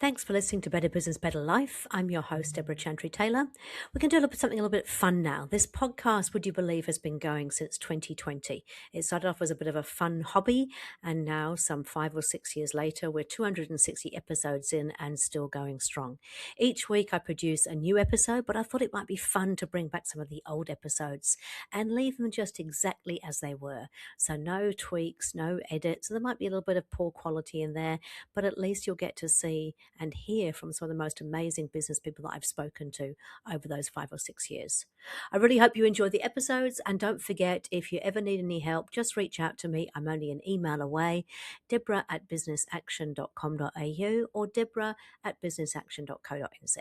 Thanks for listening to Better Business, Better Life. I'm your host, Deborah Chantry-Taylor. We're going to do something a little bit fun now. This podcast, would you believe, has been going since 2020. It started off as a bit of a fun hobby, and now some 5 or 6 years later, we're 260 episodes in and still going strong. Each week I produce a new episode, but I thought it might be fun to bring back some of the old episodes and leave them just exactly as they were. So no tweaks, no edits. So there might be a little bit of poor quality in there, but at least you'll get to see and hear from some of the most amazing business people that I've spoken to over those 5 or 6 years. I really hope you enjoy the episodes, and don't forget, if you ever need any help, just reach out to me. I'm only an email away, deborah@businessaction.com.au or deborah@businessaction.co.nz.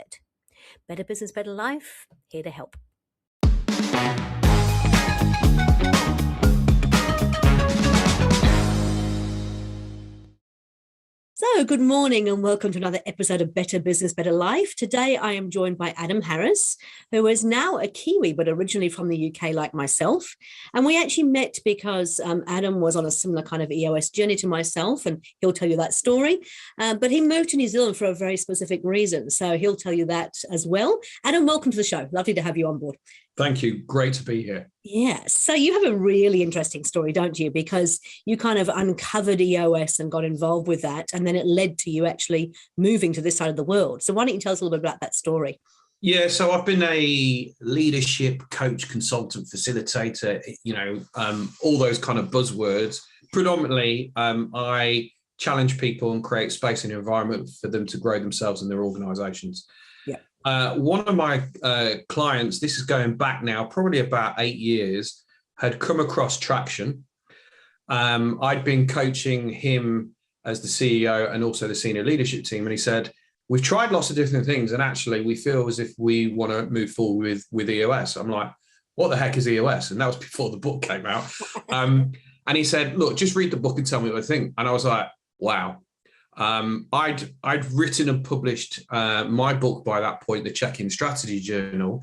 Better Business, Better Life, here to help. So good morning and welcome to another episode of Better Business, Better Life. Today I am joined by Adam Harris, who is now a Kiwi, but originally from the UK like myself. And we actually met because Adam was on a similar kind of EOS journey to myself, and he'll tell you that story. But he moved to New Zealand for a very specific reason. So he'll tell you that as well. Adam, welcome to the show. Lovely to have you on board. Thank you. Great to be here. Yeah. So you have a really interesting story, don't you? Because you kind of uncovered EOS and got involved with that. And then it led to you actually moving to this side of the world. So why don't you tell us a little bit about that story? Yeah, so I've been a leadership coach, consultant, facilitator, all those kind of buzzwords. Predominantly, I challenge people and create space and environment for them to grow themselves and their organizations. One of my clients, this is going back now, probably about 8 years, had come across Traction. I'd been coaching him as the CEO and also the senior leadership team. And he said, we've tried lots of different things, and actually we feel as if we want to move forward with EOS. I'm like, what the heck is EOS? And that was before the book came out. And he said, look, just read the book and tell me what I think. And I was like, wow. I'd written and published my book by that point, the Check-in Strategy Journal,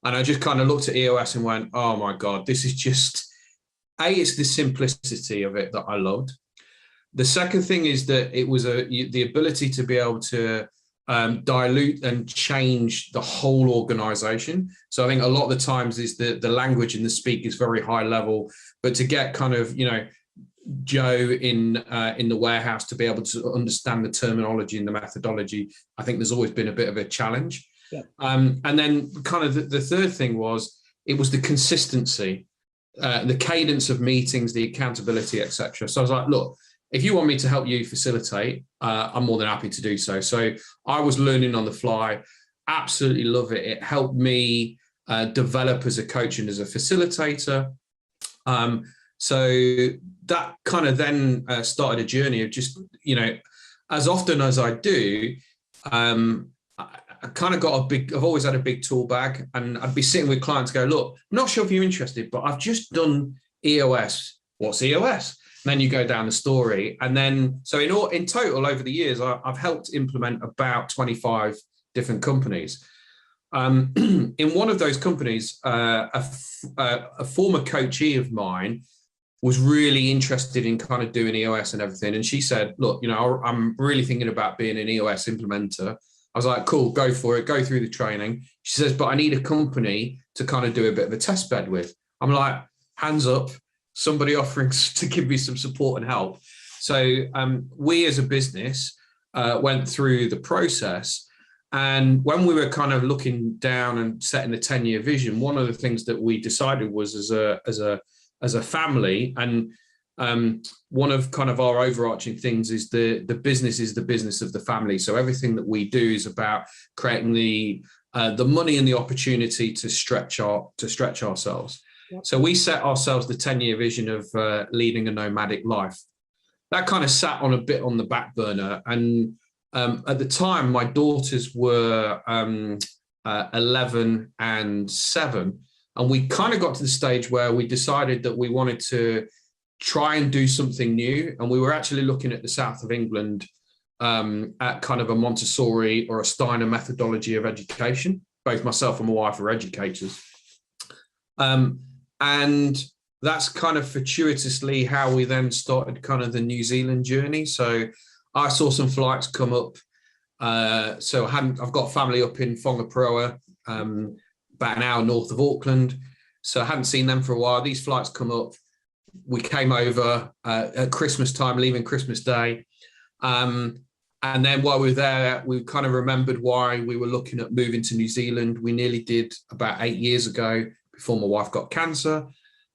and I just kind of looked at EOS and went, oh my God, this is just, it's the simplicity of it that I loved. The second thing is that it was the ability to be able to dilute and change the whole organization. So I think a lot of the times is the language and the speak is very high level, but to get kind of, Joe in the warehouse to be able to understand the terminology and the methodology, I think there's always been a bit of a challenge. Yeah. And then kind of the third thing was, it was the consistency, the cadence of meetings, the accountability, etc. So I was like, look, if you want me to help you facilitate, I'm more than happy to do so. So I was learning on the fly, absolutely love it. It helped me develop as a coach and as a facilitator. So that kind of then started a journey of just, as often as I do, I kind of got I've always had a big tool bag, and I'd be sitting with clients go, look, I'm not sure if you're interested, but I've just done EOS. What's EOS? And then you go down the story. And then, so in total over the years, I've helped implement about 25 different companies. In one of those companies, a former coachee of mine was really interested in kind of doing EOS and everything. And she said, look, I'm really thinking about being an EOS implementer. I was like, cool, go for it, go through the training. She says, but I need a company to kind of do a bit of a test bed with. I'm like, hands up, somebody offering to give me some support and help. So we as a business went through the process. And when we were kind of looking down and setting the 10-year vision, one of the things that we decided was as a family, and one of kind of our overarching things is the business is the business of the family. So everything that we do is about creating the money and the opportunity to stretch ourselves. Yep. So we set ourselves the 10-year vision of leading a nomadic life. That kind of sat on a bit on the back burner. And at the time, my daughters were 11 and 7. And we kind of got to the stage where we decided that we wanted to try and do something new. And we were actually looking at the south of England at kind of a Montessori or a Steiner methodology of education. Both myself and my wife are educators. And that's kind of fortuitously how we then started kind of the New Zealand journey. So I saw some flights come up So I've got family up in Whangaparoa, about an hour north of Auckland. So I hadn't seen them for a while. These flights come up. We came over at Christmas time, leaving Christmas Day. And then while we were there, we kind of remembered why we were looking at moving to New Zealand. We nearly did about 8 years ago before my wife got cancer.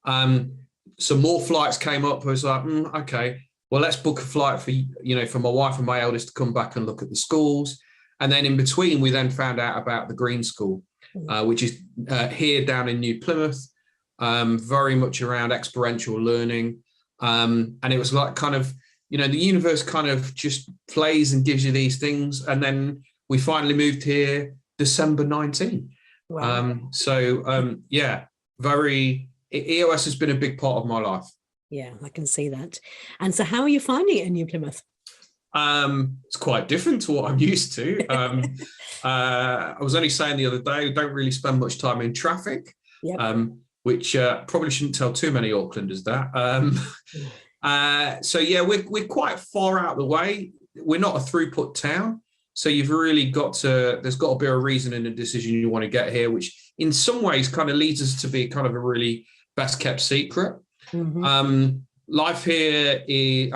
Some more flights came up. I was like, okay, well, let's book a flight for my wife and my eldest to come back and look at the schools. And then in between, we then found out about the Green School, which is here down in New Plymouth, very much around experiential learning. And it was like kind of, the universe kind of just plays and gives you these things. And then we finally moved here December 19. Wow. EOS has been a big part of my life. Yeah, I can see that. And so how are you finding it in New Plymouth? It's quite different to what I'm used to. I was only saying the other day, I don't really spend much time in traffic, which probably shouldn't tell too many Aucklanders that. We're quite far out of the way. We're not a throughput town. So you've really there's got to be a reason and a decision you want to get here, which in some ways kind of leads us to be kind of a really best kept secret. Life here is,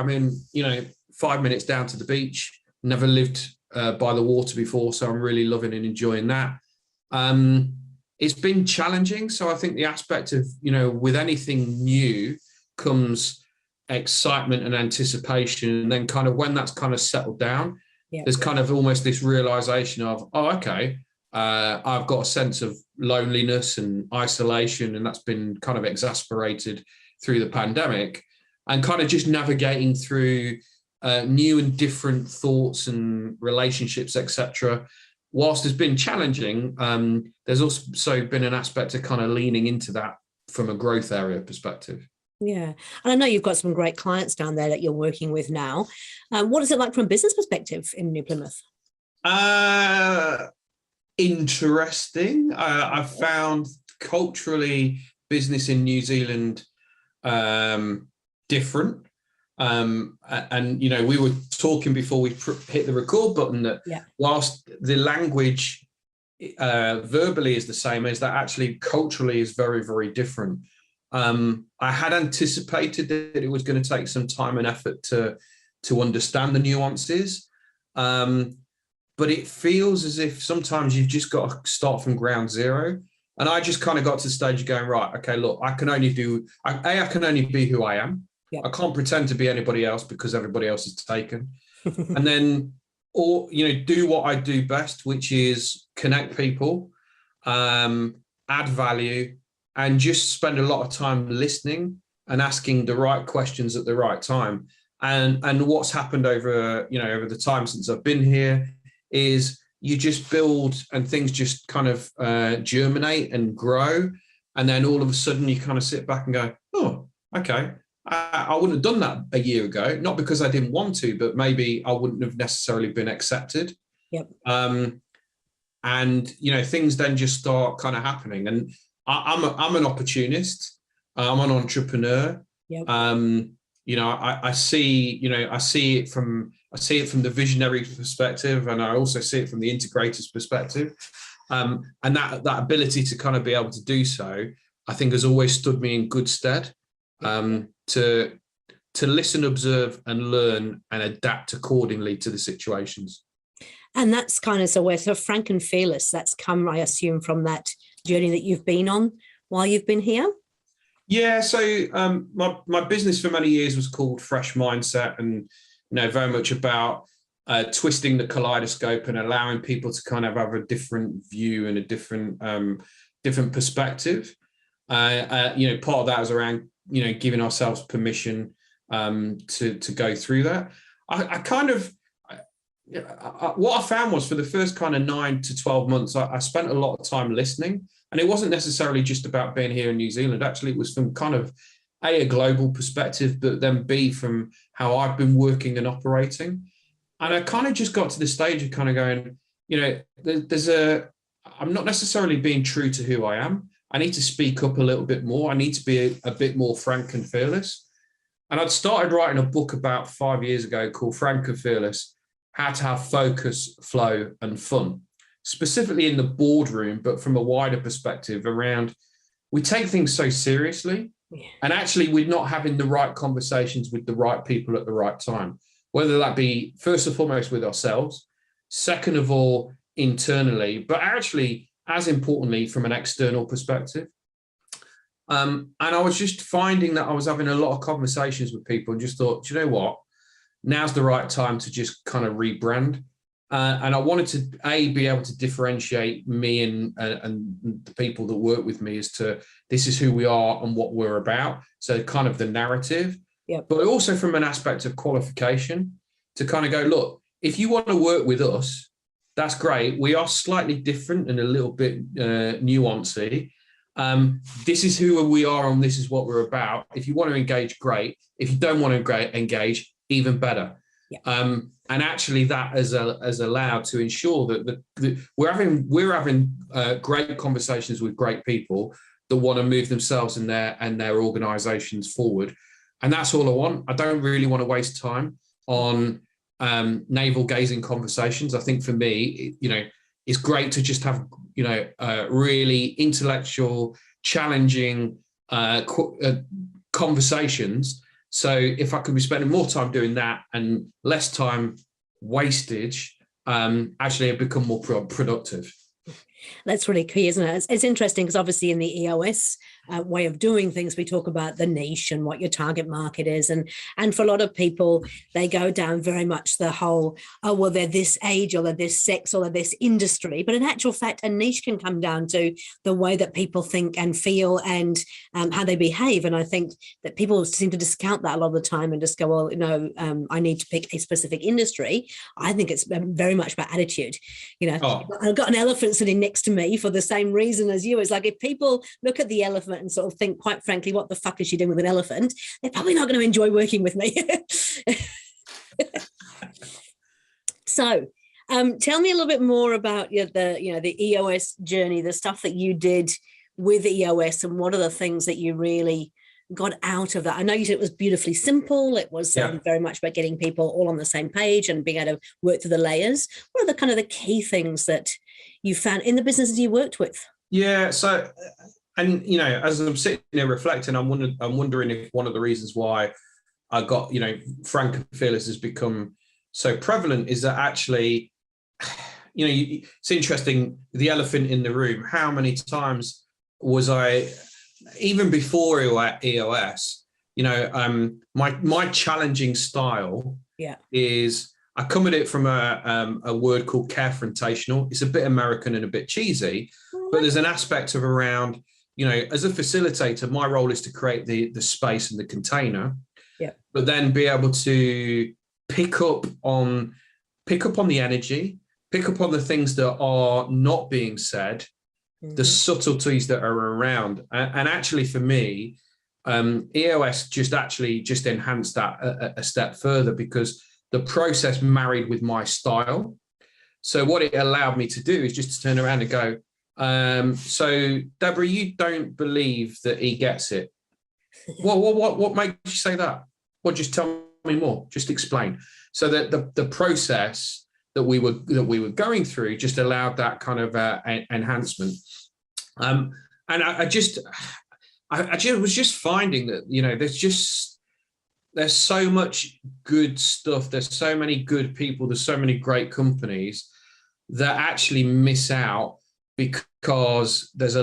5 minutes down to the beach, never lived by the water before. So I'm really loving and enjoying that. It's been challenging. So I think the aspect of, with anything new comes excitement and anticipation. And then kind of when that's kind of settled down, there's kind of almost this realization of, I've got a sense of loneliness and isolation, and that's been kind of exasperated through the pandemic, and kind of just navigating through new and different thoughts and relationships, etc. Whilst it's been challenging, there's also been an aspect of kind of leaning into that from a growth area perspective. Yeah. And I know you've got some great clients down there that you're working with now. What is it like from a business perspective in New Plymouth? Interesting. I've found culturally business in New Zealand different. We were talking before we hit the record button that whilst the language verbally is the same, is that actually culturally is very, very different. I had anticipated that it was going to take some time and effort to understand the nuances. But it feels as if sometimes you've just got to start from ground zero. And I just kind of got to the stage of going, right, okay, look, I can only be who I am. I can't pretend to be anybody else because everybody else is taken. And then, do what I do best, which is connect people, add value, and just spend a lot of time listening and asking the right questions at the right time. And what's happened over the time since I've been here is you just build and things just kind of germinate and grow. And then all of a sudden you kind of sit back and go, oh, okay, I wouldn't have done that a year ago, not because I didn't want to, but maybe I wouldn't have necessarily been accepted. Things then just start kind of happening. And I'm an opportunist. I'm an entrepreneur. I see it from the visionary perspective, and I also see it from the integrator's perspective. And that ability to kind of be able to do so, I think, has always stood me in good stead, to listen, observe, and learn and adapt accordingly to the situations. And that's kind of, so we're sort of frank and fearless. That's come, I assume, from that journey that you've been on while you've been here. Yeah, so my business for many years was called Fresh Mindset, and very much about twisting the kaleidoscope and allowing people to kind of have a different view and a different perspective. Part of that is around giving ourselves permission to go through that. What I found was for the first kind of 9 to 12 months, I spent a lot of time listening. And it wasn't necessarily just about being here in New Zealand. Actually, it was from kind of a global perspective, but then B, from how I've been working and operating. And I kind of just got to the stage of kind of going, I'm not necessarily being true to who I am. I need to speak up a little bit more. I need to be a bit more frank and fearless. And I'd started writing a book about 5 years ago called Frank and Fearless. how to have focus, flow, and fun, specifically in the boardroom, but from a wider perspective around, we take things so seriously, and actually we're not having the right conversations with the right people at the right time, whether that be first and foremost with ourselves, second of all, internally, but actually, as importantly, from an external perspective. And I was just finding that I was having a lot of conversations with people and just thought, do you know what? Now's the right time to just kind of rebrand. And I wanted to, be able to differentiate me and the people that work with me as to this is who we are and what we're about. So kind of the narrative, but also from an aspect of qualification to kind of go, look, if you want to work with us, that's great. We are slightly different and a little bit nuancy. This is who we are and this is what we're about. If you want to engage, great. If you don't want to engage, even better. And actually that has allowed to ensure that we're having great conversations with great people that want to move themselves and their organizations forward. And that's all I want. I don't really want to waste time on navel gazing conversations. I think for me, it's great to just have, really intellectual, challenging conversations. So if I could be spending more time doing that and less time wastage, actually I've become more productive. That's really key, isn't it? It's interesting because obviously in the EOS way of doing things, we talk about the niche and what your target market is. And for a lot of people, they go down very much the whole, oh, well, they're this age or they're this sex or they're this industry. But in actual fact, a niche can come down to the way that people think and feel and how they behave. And I think that people seem to discount that a lot of the time and just go, well, I need to pick a specific industry. I think it's very much about attitude. I've got an elephant sitting next to me for the same reason as you. It's like if people look at the elephant and sort of think, quite frankly, what the fuck is she doing with an elephant? They're probably not going to enjoy working with me. So tell me a little bit more about the EOS journey, the stuff that you did with EOS, and what are the things that you really got out of that? I know you said it was beautifully simple. It was very much about getting people all on the same page and being able to work through the layers. What are the kind of the key things that you found in the businesses you worked with? Yeah. So, and, as I'm sitting there reflecting, I'm wondering if one of the reasons why I got, frank and fearless has become so prevalent is that actually, it's interesting, the elephant in the room. How many times was I, even before EOS, my challenging style is I come at it from a word called carefrontational. It's a bit American and a bit cheesy, but there's an aspect of around, as a facilitator, my role is to create the space and the container, but then be able to pick up on the energy, pick up on the things that are not being said, the subtleties that are around. And actually for me, EOS just enhanced that a step further because the process married with my style. So what it allowed me to do is just to turn around and go, so Deborah, you don't believe that he gets it. What makes you say that? Well, just tell me more, just explain. So that the process that we were going through just allowed that kind of enhancement. And I was just finding that, there's so much good stuff. There's so many good people. There's so many great companies that actually miss out because there's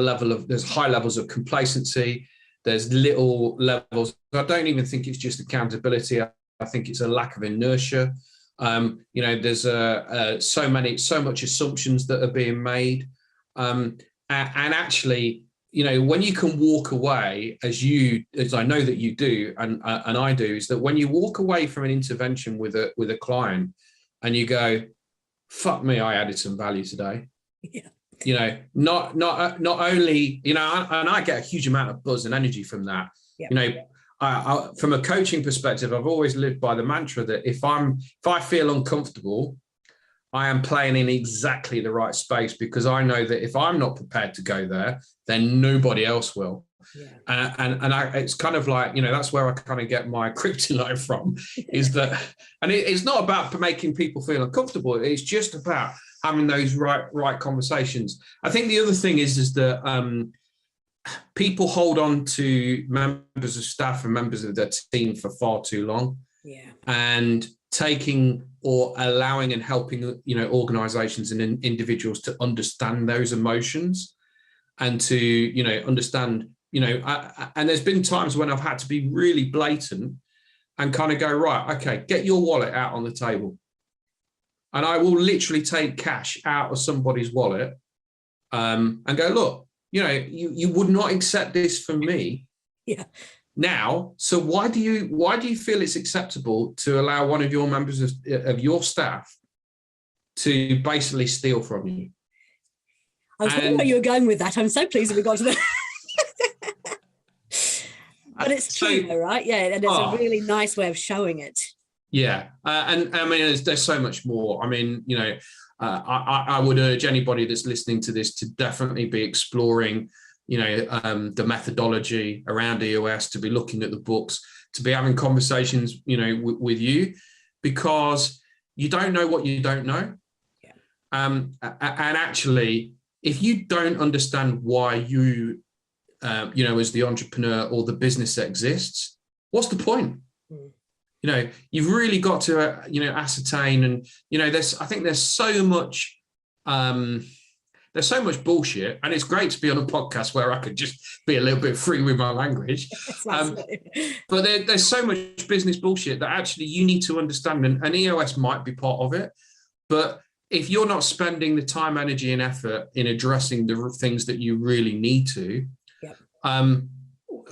high levels of complacency. There's little levels. I don't even think it's just accountability. I think it's a lack of inertia. There's so much assumptions that are being made. And actually, when you can walk away, as I know that you do, and I do, is that when you walk away from an intervention with a client and you go, fuck me, I added some value today. Yeah. Not only, and I get a huge amount of buzz and energy from that. Yeah. I, from a coaching perspective, I've always lived by the mantra that if I feel uncomfortable, I am playing in exactly the right space, because I know that if I'm not prepared to go there, then nobody else will. Yeah. It's kind of like, that's where I kind of get my kryptonite from, is that, and it's not about making people feel uncomfortable. It's just about having those right conversations. I think the other thing is that people hold on to members of staff and members of their team for far too long. Yeah. And taking or allowing and helping, organizations and individuals to understand those emotions, and to, understand, and there's been times when I've had to be really blatant and kind of go, right, okay, get your wallet out on the table. And I will literally take cash out of somebody's wallet and go, look, you would not accept this from me. Yeah. Now, so why do you feel it's acceptable to allow one of your members of your staff to basically steal from you? I was wondering where you were going with that. I'm so pleased that we got to that. But it's true, right? Yeah, and it's a really nice way of showing it. Yeah, and I mean, there's so much more. I mean, I would urge anybody that's listening to this to definitely be exploring, the methodology around EOS, to be looking at the books, to be having conversations, with you, because you don't know what you don't know. Yeah. And actually, if you don't understand why you, as the entrepreneur or the business that exists, what's the point? You've really got to, ascertain, and, I think there's so much bullshit, and it's great to be on a podcast where I could just be a little bit free with my language. But there's so much business bullshit that actually you need to understand, and EOS might be part of it. But if you're not spending the time, energy, and effort in addressing the things that you really need to,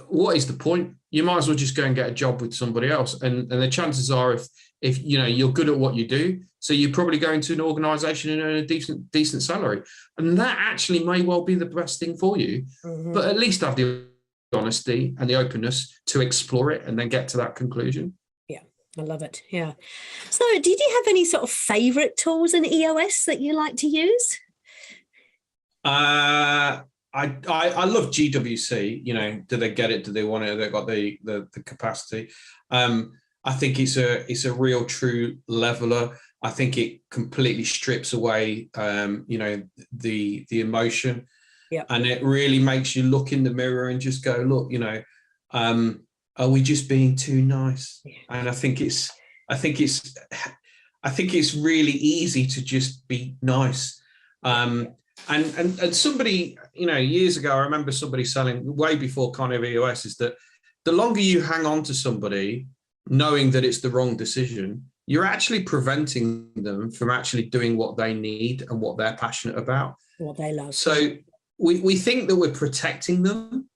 what is the point? You might as well just go and get a job with somebody else. And the chances are, if you're good at what you do, so you probably go into an organization and earn a decent salary. And that actually may well be the best thing for you. Mm-hmm. But at least have the honesty and the openness to explore it and then get to that conclusion. Yeah, I love it. Yeah. So did you have any sort of favorite tools in EOS that you like to use? I love GWC. Do they get it? Do they want it? They've got the capacity. I think it's a real true leveler. I think it completely strips away, the emotion, and it really makes you look in the mirror and just go, look, are we just being too nice? And I think it's really easy to just be nice. And somebody, years ago, I remember somebody selling, way before kind of EOS, is that the longer you hang on to somebody, knowing that it's the wrong decision, you're actually preventing them from actually doing what they need and what they're passionate about. What they love. So we think that we're protecting them,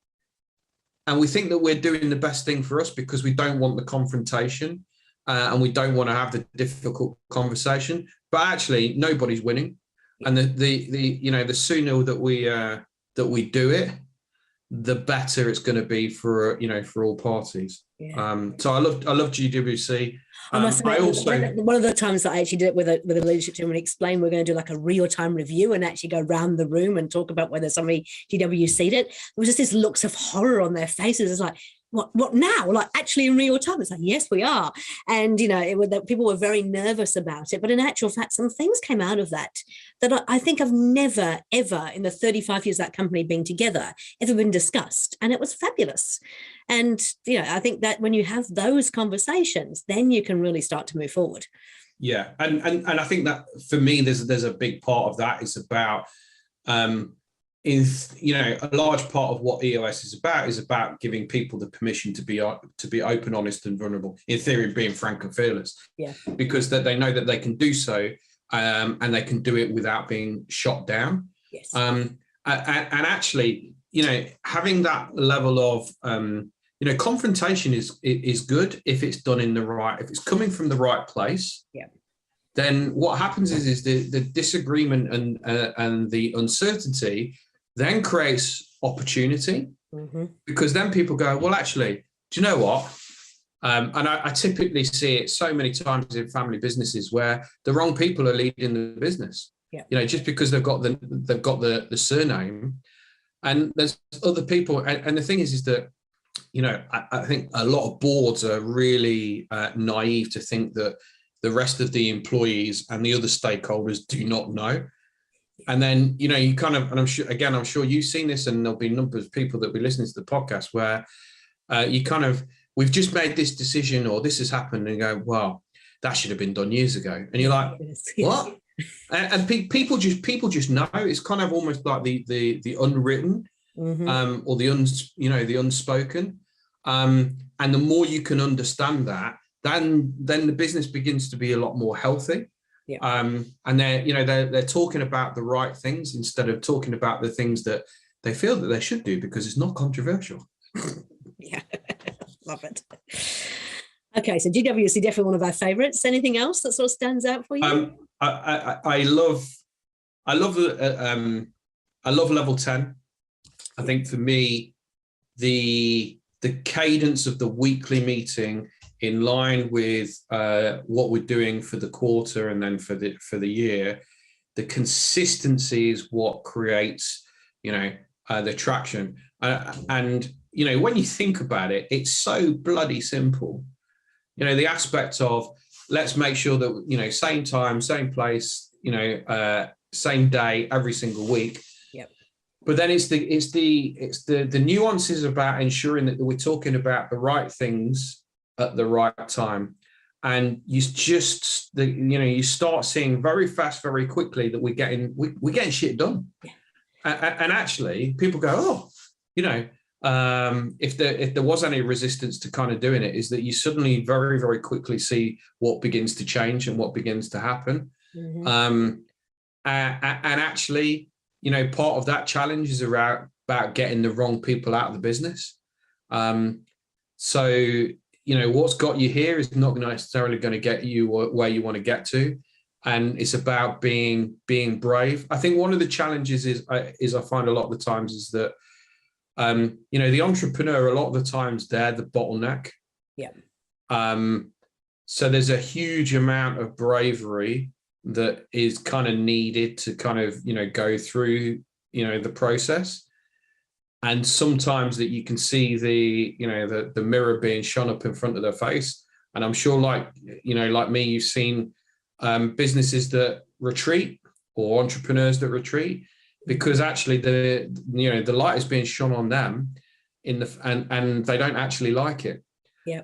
and we think that we're doing the best thing for us because we don't want the confrontation and we don't want to have the difficult conversation. But actually, nobody's winning. And the sooner that we do it, the better it's going to be for all parties. Yeah. So I love GWC. I must admit, one of the times that I actually did it with a leadership team and explained we're going to do like a real-time review and actually go around the room and talk about whether somebody GWC'd it. There was just these looks of horror on their faces. It's like, what now? Like actually in real time? It's like, yes, we are. And, people were very nervous about it. But in actual fact, some things came out of that I think I've never, ever in the 35 years that company being together, ever been discussed. And it was fabulous. And, I think that when you have those conversations, then you can really start to move forward. Yeah. And I think that for me, there's a big part of that is about, a large part of what EOS is about giving people the permission to be open, honest, and vulnerable. In theory, being frank and fearless. Yeah. Because that they know that they can do so, and they can do it without being shot down. Yes. And actually, having that level of confrontation is good if it's done if it's coming from the right place. Yeah. Then what happens is the disagreement and the uncertainty then creates opportunity. Mm-hmm. Because then people go, well, actually, do you know what? And I typically see it so many times in family businesses where the wrong people are leading the business. Yeah. Just because they've got the surname, and there's other people. And the thing is that, I think a lot of boards are really naive to think that the rest of the employees and the other stakeholders do not know. And then, you kind of, and I'm sure you've seen this, and there'll be numbers of people that be listening to the podcast where you kind of, we've just made this decision or this has happened, and you go, well, that should have been done years ago. And you're like, what? And people just know. It's kind of almost like the unwritten, or the unspoken. And the more you can understand that, then the business begins to be a lot more healthy. Yeah. And they're talking about the right things instead of talking about the things that they feel that they should do because it's not controversial. Yeah, love it. Okay, so GWC definitely one of our favorites. Anything else that sort of stands out for you? I love level 10. I think for me, the cadence of the weekly meeting in line with what we're doing for the quarter and then for the year, the consistency is what creates, the traction. And when you think about it, it's so bloody simple. The aspect of let's make sure that, same time, same place, same day, every single week. Yep. But then it's the nuances about ensuring that we're talking about the right things at the right time. And you start seeing very fast, very quickly that we're getting shit done. Yeah. And actually people go, if there was any resistance to kind of doing it, is that you suddenly very, very quickly see what begins to change and what begins to happen. Mm-hmm. And actually, part of that challenge is about getting the wrong people out of the business. So, what's got you here is not necessarily going to get you where you want to get to. And it's about being brave. I think one of the challenges is I find a lot of the times is that, the entrepreneur, a lot of the times they're the bottleneck. Yeah. So there's a huge amount of bravery that is kind of needed to kind of, go through, the process. And sometimes that you can see the mirror being shone up in front of their face. And I'm sure like me, you've seen businesses that retreat or entrepreneurs that retreat because actually the light is being shone on them and they don't actually like it. Yeah.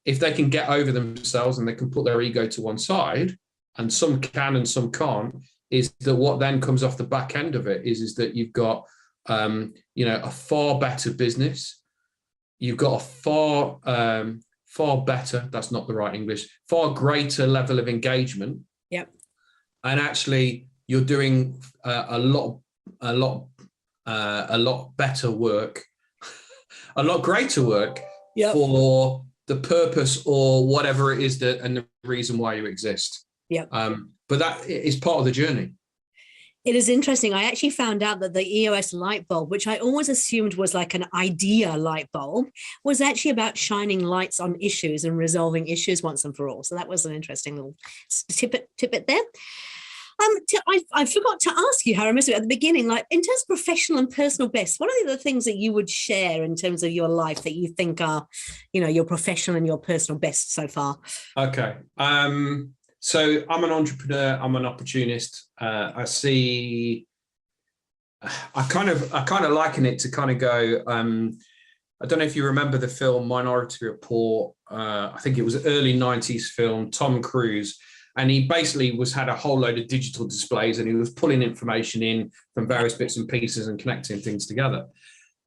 If they can get over themselves and they can put their ego to one side, and some can and some can't, is that what then comes off the back end of it is that you've got a far better business. You've got a far better, that's not the right English, far greater level of engagement. Yep. And actually you're doing a lot better work, a lot greater work. Yep. For the purpose or whatever it is and the reason why you exist. Yeah. But that is part of the journey. It is interesting. I actually found out that the EOS light bulb, which I always assumed was like an idea light bulb, was actually about shining lights on issues and resolving issues once and for all. So that was an interesting little tidbit there. I forgot to ask you, Harry, at the beginning, like in terms of professional and personal best, what are the things that you would share in terms of your life that you think are, your professional and your personal best so far? Okay. So I'm an entrepreneur. I'm an opportunist. I kind of liken it to kind of go, I don't know if you remember the film Minority Report. I think it was an early 90s film, Tom Cruise. And he basically had a whole load of digital displays and he was pulling information in from various bits and pieces and connecting things together.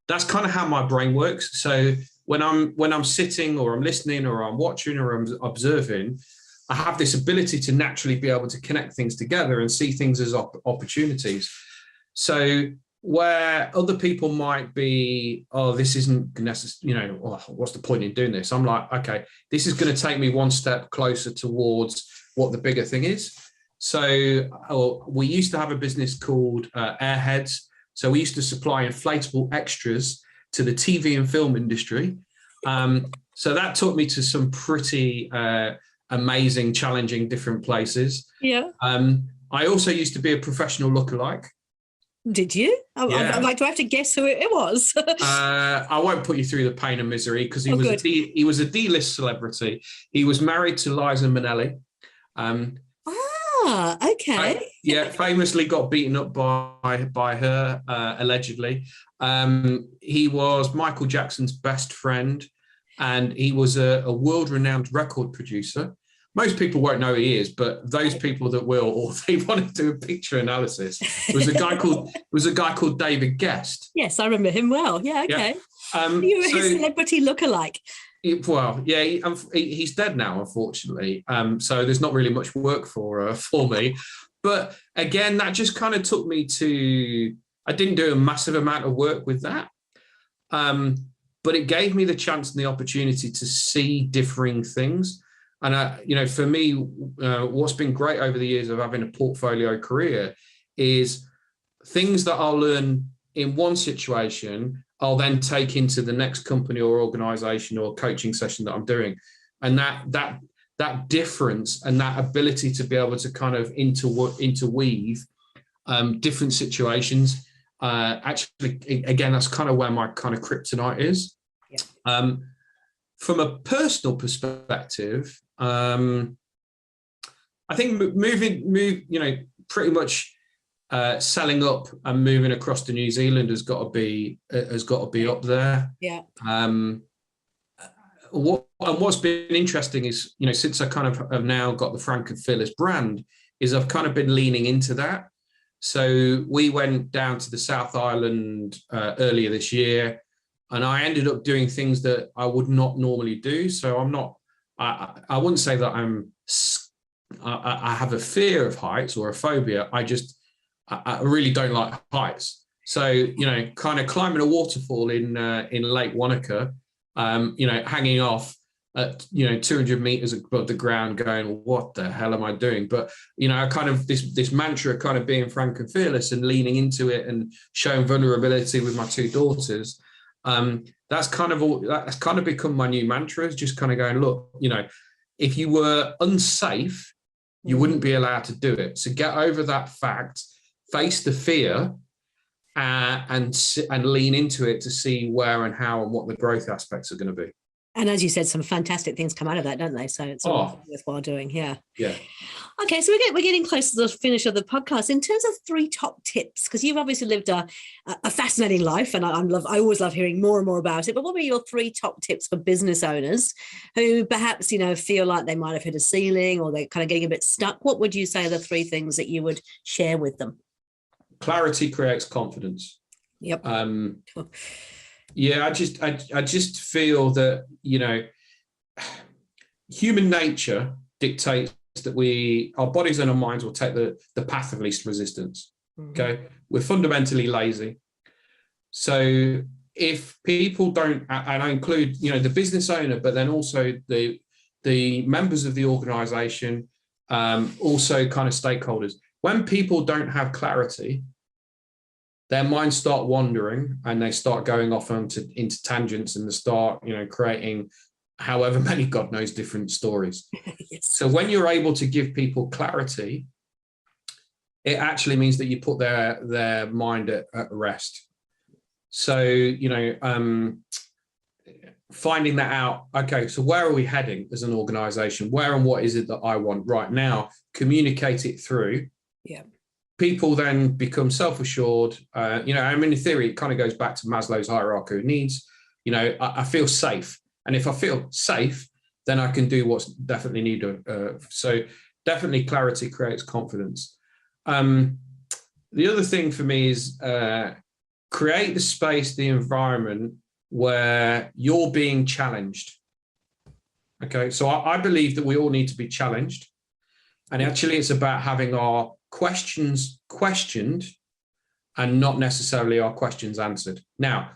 That's kind of how my brain works. So when I'm sitting or I'm listening or I'm watching or I'm observing, I have this ability to naturally be able to connect things together and see things as opportunities. So where other people might be, oh, this isn't necessary, what's the point in doing this? I'm like, okay, this is going to take me one step closer towards what the bigger thing is. So we used to have a business called Airheads. So we used to supply inflatable extras to the TV and film industry. And So that took me to some pretty amazing, challenging, different places. Yeah. I also used to be a professional lookalike. Did you? Yeah. I'd like to have to guess who it was. I won't put you through the pain and misery because he was a D-list celebrity. He was married to Liza Minnelli. Okay. Yeah, famously got beaten up by her, allegedly. He was Michael Jackson's best friend, and he was a world-renowned record producer. Most people won't know who he is, but those people that will, or they want to do a picture analysis, was a guy called David Guest. Yes, I remember him well. Yeah, okay. Yeah. You were his celebrity lookalike. Well, yeah, he's dead now, unfortunately. So there's not really much work for me. But again, that just kind of took me to. I didn't do a massive amount of work with that, but it gave me the chance and the opportunity to see differing things. And for me, what's been great over the years of having a portfolio career is things that I'll learn in one situation, I'll then take into the next company or organization or coaching session that I'm doing. And that difference and that ability to be able to kind of interweave different situations, actually, again, that's kind of where my kind of kryptonite is. Yeah. From a personal perspective, I think pretty much selling up and moving across to New Zealand has got to be up there. Yeah. What's been interesting is, since I kind of have now got the Frank and Fearless brand, is I've kind of been leaning into that. So we went down to the South Island earlier this year, and I ended up doing things that I would not normally do. So I wouldn't say that I have a fear of heights or a phobia. I really don't like heights. So, kind of climbing a waterfall in Lake Wanaka, hanging off at, 200 meters above the ground going, what the hell am I doing? But, kind of this mantra kind of being frank and fearless and leaning into it and showing vulnerability with my two daughters. That's kind of become my new mantra, is just kind of going, look, if you were unsafe, you wouldn't be allowed to do it. So get over that fact, face the fear, and lean into it to see where and how and what the growth aspects are going to be. And as you said, some fantastic things come out of that, don't they? So it's all worthwhile doing. Yeah. Yeah. Okay, so we're getting close to the finish of the podcast. In terms of 3 top tips, because you've obviously lived a fascinating life, and I always love hearing more and more about it. But what were your 3 top tips for business owners who perhaps feel like they might have hit a ceiling or they're kind of getting a bit stuck? What would you say are the 3 things that you would share with them? Clarity creates confidence. Yep. Yeah, I just feel that human nature dictates that our bodies and our minds will take the path of least resistance. Mm-hmm. Okay, we're fundamentally lazy. So if people don't, and I include the business owner, but then also the members of the organization, also kind of stakeholders. When people don't have clarity, their minds start wandering and they start going off into tangents, and they start, creating however many, God knows, different stories. Yes. So when you're able to give people clarity, it actually means that you put their mind at rest. So, finding that out, okay, so where are we heading as an organization? Where and what is it that I want right now? Communicate it through. Yeah. People then become self-assured. In theory, it kind of goes back to Maslow's hierarchy of needs. I feel safe. And if I feel safe, then I can do what's definitely needed. So definitely clarity creates confidence. The other thing for me is create the space, the environment where you're being challenged. Okay, so I believe that we all need to be challenged. And actually it's about having our questions questioned and not necessarily our questions answered. Now,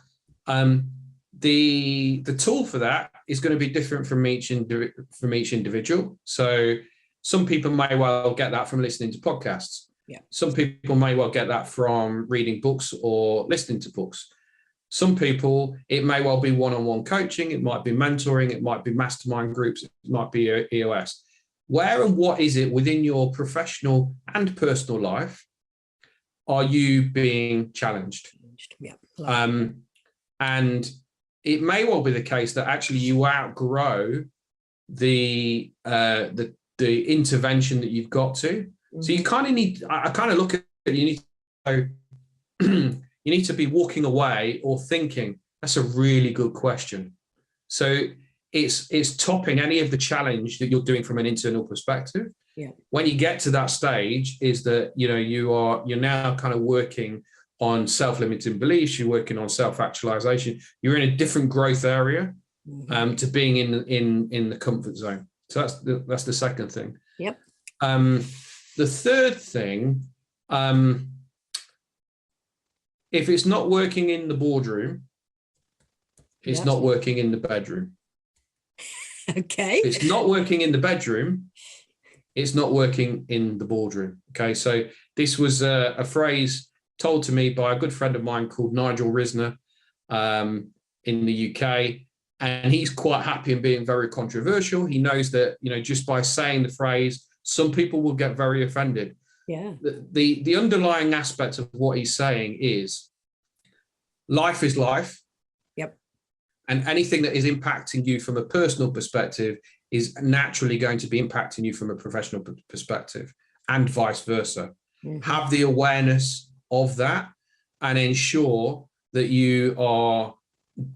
the tool for that is going to be different from each individual. So some people may well get that from listening to podcasts. Yeah. Some people may well get that from reading books or listening to books. Some people, it may well be one-on-one coaching, it might be mentoring, it might be mastermind groups, it might be EOS. Where and what is it within your professional and personal life are you being challenged? Yeah. And it may well be the case that actually you outgrow the intervention that you've got to. Mm-hmm. So you kind of need, I kind of look at it, you need to you need to be walking away or thinking, that's a really good question. So it's topping any of the challenge that you're doing from an internal perspective. Yeah. When you get to that stage, is that you're now kind of working on self-limiting beliefs, you're working on self-actualization, you're in a different growth area to being in the comfort zone. So that's the second thing. Yep. The third thing, if it's not working in the boardroom, it's not working in the bedroom. Okay. If it's not working in the bedroom, it's not working in the boardroom. Okay. So this was a phrase told to me by a good friend of mine called Nigel Risner in the UK. And he's quite happy in being very controversial. He knows that, just by saying the phrase, some people will get very offended. Yeah. The underlying aspect of what he's saying is life is life. Yep. And anything that is impacting you from a personal perspective is naturally going to be impacting you from a professional perspective, and vice versa. Mm-hmm. Have the awareness of that and ensure that you are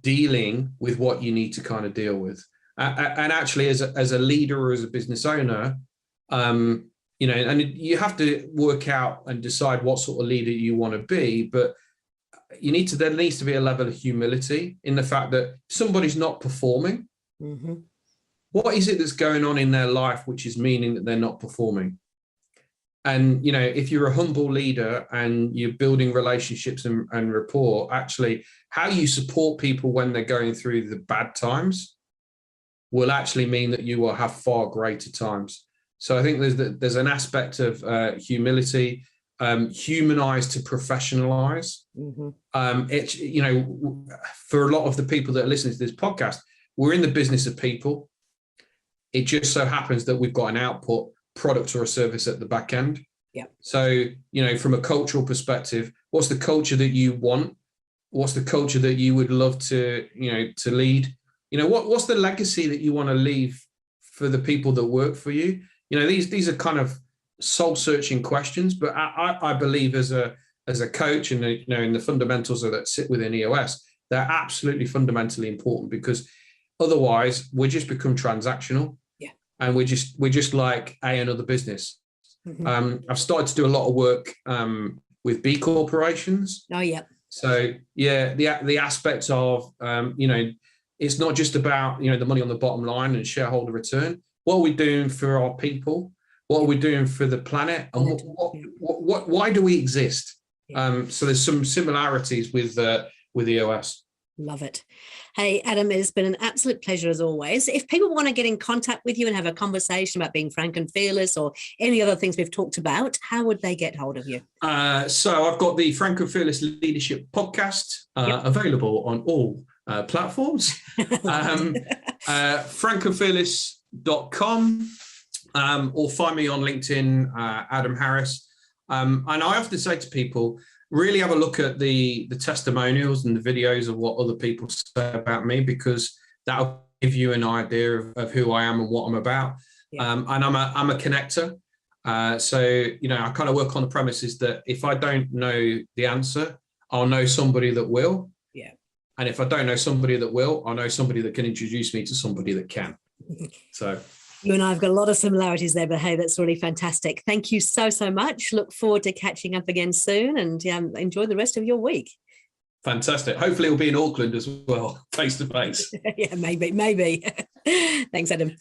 dealing with what you need to kind of deal with. And actually, as a leader or as a business owner, and you have to work out and decide what sort of leader you want to be, but there needs to be a level of humility in the fact that somebody's not performing. Mm-hmm. What is it that's going on in their life which is meaning that they're not performing? And, if you're a humble leader and you're building relationships and rapport, actually how you support people when they're going through the bad times will actually mean that you will have far greater times. So I think there's an aspect of humility, humanize to professionalize. Mm-hmm. It's, for a lot of the people that are listening to this podcast, we're in the business of people. It just so happens that we've got an output product or a service at the back end. Yeah. So, from a cultural perspective, what's the culture that you want? What's the culture that you would love to lead? What's the legacy that you want to leave for the people that work for you? These are kind of soul-searching questions, but I believe as a coach and in the fundamentals that sit within EOS, they're absolutely fundamentally important, because otherwise we just become transactional. Yeah. And we're just like another business. Mm-hmm. I've started to do a lot of work with B corporations. Oh yeah. So yeah, the aspects of it's not just about the money on the bottom line and shareholder return. What are we doing for our people? What are we doing for the planet? And why do we exist? Yeah. So there's some similarities with EOS. Love it. Hey, Adam, it's been an absolute pleasure as always. If people want to get in contact with you and have a conversation about being frank and fearless or any other things we've talked about, how would they get hold of you? So I've got the Frank and Fearless Leadership podcast available on all platforms. frankandfearless.com or find me on LinkedIn, Adam Harris. And I often say to people, really have a look at the testimonials and the videos of what other people say about me, because that'll give you an idea of who I am and what I'm about. Yeah. And I'm a connector. So, I kind of work on the premises that if I don't know the answer, I'll know somebody that will. Yeah. And if I don't know somebody that will, I'll know somebody that can introduce me to somebody that can. So you and I have got a lot of similarities there, but hey, that's really fantastic. Thank you so much. Look forward to catching up again soon, and enjoy the rest of your week. Fantastic. Hopefully it'll be in Auckland as well, face to face. Yeah, maybe. Thanks, Adam.